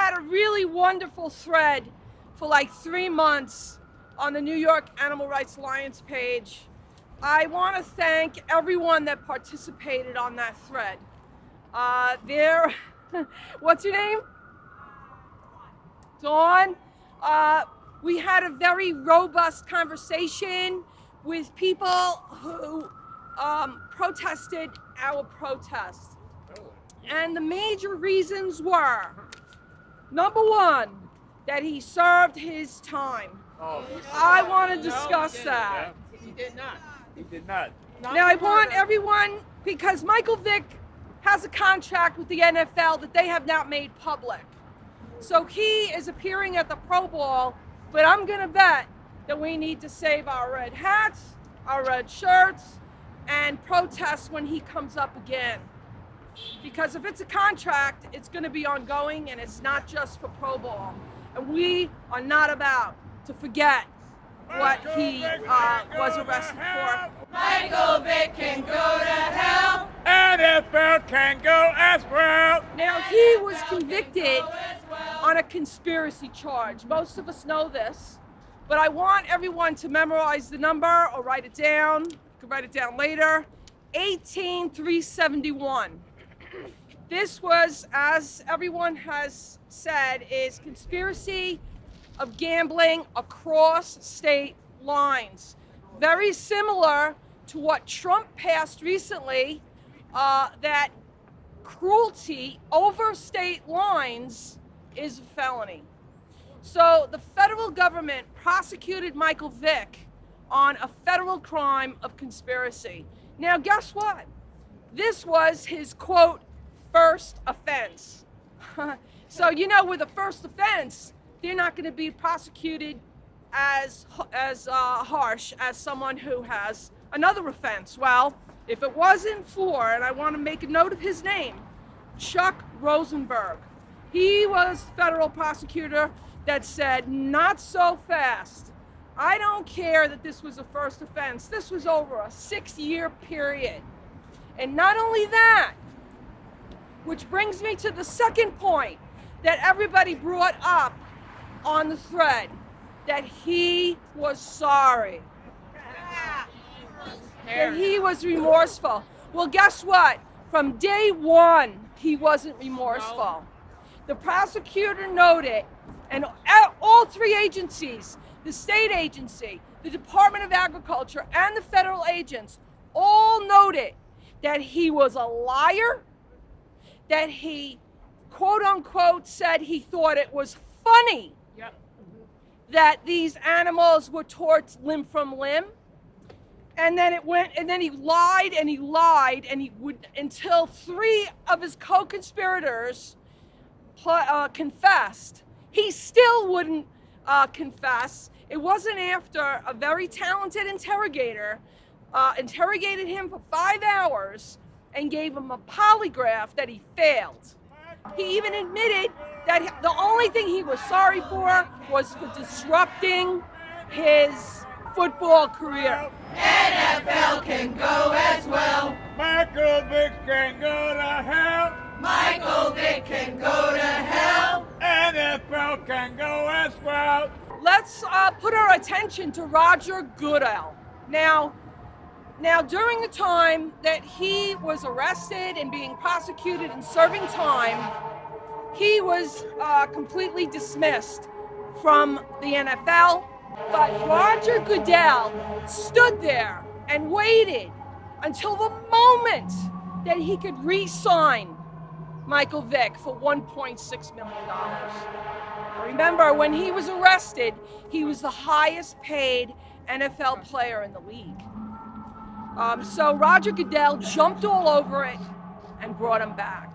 had a really wonderful thread for like 3 months on the New York Animal Rights Alliance page. I want to thank everyone that participated on that thread. What's your name? Dawn. We had a very robust conversation with people who protested our protest. And the major reasons were, number one, that he served his time. I want to discuss that. He did not. He did not. Now I want everyone, because Michael Vick has a contract with the NFL that they have not made public. So he is appearing at the Pro Bowl, but I'm gonna bet that we need to save our red hats, our red shirts, and protest when he comes up again. Because if it's a contract, it's gonna be ongoing, and it's not just for Pro Bowl. And we are not about to forget what he was arrested for. Michael Vick can go to hell. NFL can go as well. Now, he was convicted on a conspiracy charge. Most of us know this, but I want everyone to memorize the number or write it down. You can write it down later. 18371. This was, as everyone has said, is conspiracy of gambling across state lines. Very similar to what Trump passed recently, that cruelty over state lines is a felony. So the federal government prosecuted Michael Vick on a federal crime of conspiracy. Now, guess what? This was his, quote, first offense. So, you know, with a first offense, they're not going to be prosecuted as harsh as someone who has another offense. Well, if it wasn't for, and I want to make a note of his name, Chuck Rosenberg. He was federal prosecutor that said, not so fast. I don't care that this was a first offense. This was over a 6-year period. And not only that, which brings me to the second point that everybody brought up on the thread, that he was sorry. That he was remorseful. Well, guess what? From day one, he wasn't remorseful. The prosecutor noted, and all 3 agencies, the state agency, the Department of Agriculture, and the federal agents, all noted that he was a liar, that he, quote unquote, said he thought it was funny that these animals were torched limb from limb. And then he lied and he lied, and he would, until 3 of his co-conspirators confessed. He still wouldn't confess. It wasn't after a very talented interrogator interrogated him for 5 hours and gave him a polygraph that he failed. He even admitted that the only thing he was sorry for was for disrupting his football career. NFL can go as well. Michael Vick can go to hell. Michael Vick can go to hell. NFL can go as well. Let's put our attention to Roger Goodell. Now, during the time that he was arrested and being prosecuted and serving time, he was completely dismissed from the NFL. But Roger Goodell stood there and waited until the moment that he could re-sign Michael Vick for $1.6 million. Remember, when he was arrested, he was the highest paid NFL player in the league. So Roger Goodell jumped all over it and brought him back.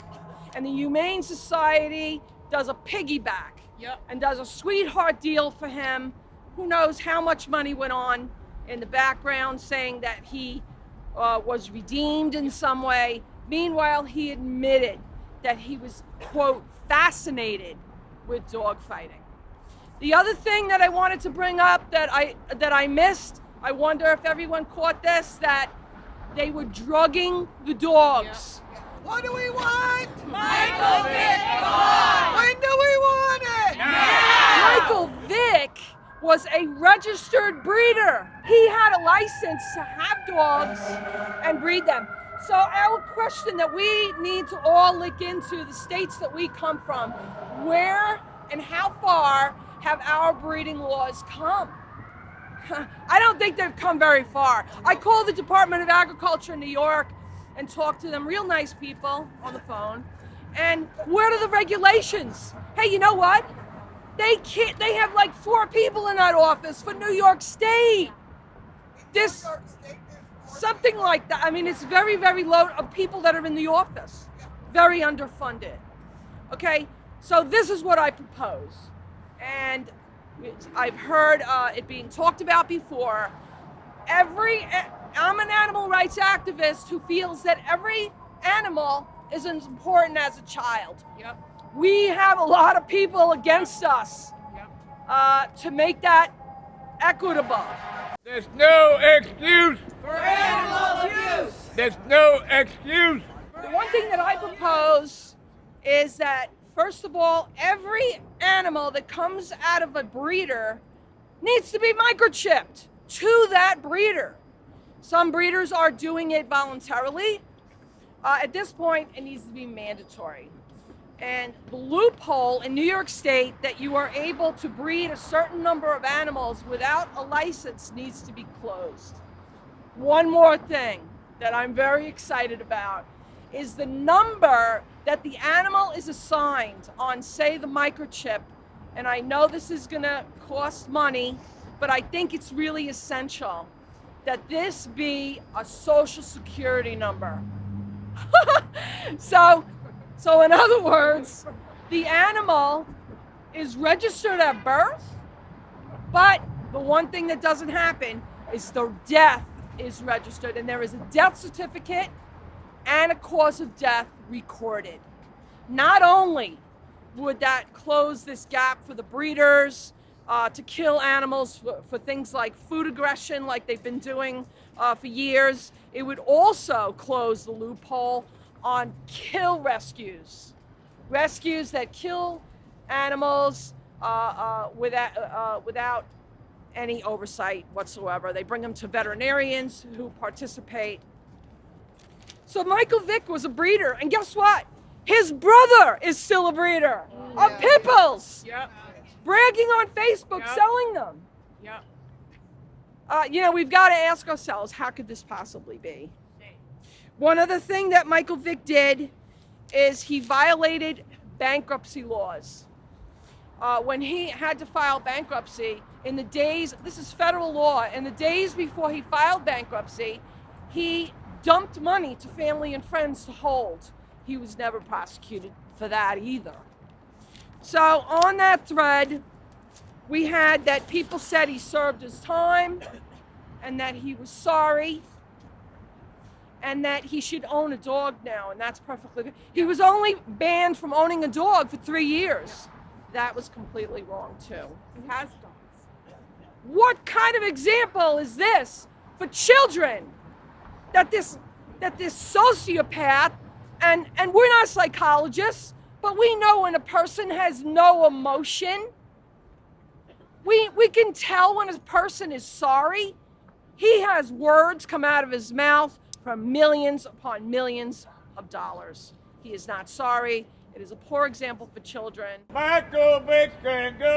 And the Humane Society does a piggyback and does a sweetheart deal for him. Who knows how much money went on in the background, saying that he was redeemed in some way. Meanwhile, he admitted that he was, quote, fascinated with dogfighting. The other thing that I wanted to bring up that I missed, I wonder if everyone caught this, that they were drugging the dogs. What do we want? Michael Vick gone! When do we want? was a registered breeder. He had a license to have dogs and breed them. So our question that we need to all look into, the states that we come from, where and how far have our breeding laws come? I don't think they've come very far. I called the Department of Agriculture in New York and talked to them, real nice people on the phone. And where are the regulations? Hey, you know what? They have like 4 people in that office for New York State. Something like that. I mean, it's very, very low of people that are in the office. Very underfunded. Okay, so this is what I propose. And I've heard it being talked about before. I'm an animal rights activist who feels that every animal is as important as a child. Yep. We have a lot of people against us to make that equitable. There's no excuse. For animal abuse. There's no excuse. The one thing that I propose is that, first of all, every animal that comes out of a breeder needs to be microchipped to that breeder. Some breeders are doing it voluntarily. At this point, it needs to be mandatory. And the loophole in New York State that you are able to breed a certain number of animals without a license needs to be closed. One more thing that I'm very excited about is the number that the animal is assigned on, say, the microchip. And I know this is gonna cost money, but I think it's really essential that this be a social security number. So in other words, the animal is registered at birth, but the one thing that doesn't happen is the death is registered, and there is a death certificate and a cause of death recorded. Not only would that close this gap for the breeders to kill animals for things like food aggression, like they've been doing for years, it would also close the loophole on kill rescues. Rescues that kill animals without any oversight whatsoever. They bring them to veterinarians who participate. So Michael Vick was a breeder, and guess what? His brother is still a breeder of pit bulls. Yep. Bragging on Facebook, selling them. Yep. We've got to ask ourselves, how could this possibly be? One other thing that Michael Vick did is he violated bankruptcy laws. When he had to file bankruptcy, in the days, this is federal law, in the days before he filed bankruptcy, he dumped money to family and friends to hold. He was never prosecuted for that either. So on that thread, we had that people said he served his time and that he was sorry and that he should own a dog now, and that's perfectly good. He was only banned from owning a dog for 3 years. That was completely wrong too. He has dogs. What kind of example is this for children? That this sociopath, and we're not psychologists, but we know when a person has no emotion. We can tell when a person is sorry. He has words come out of his mouth for millions upon millions of dollars. He is not sorry. It is a poor example for children. Michael Vick can go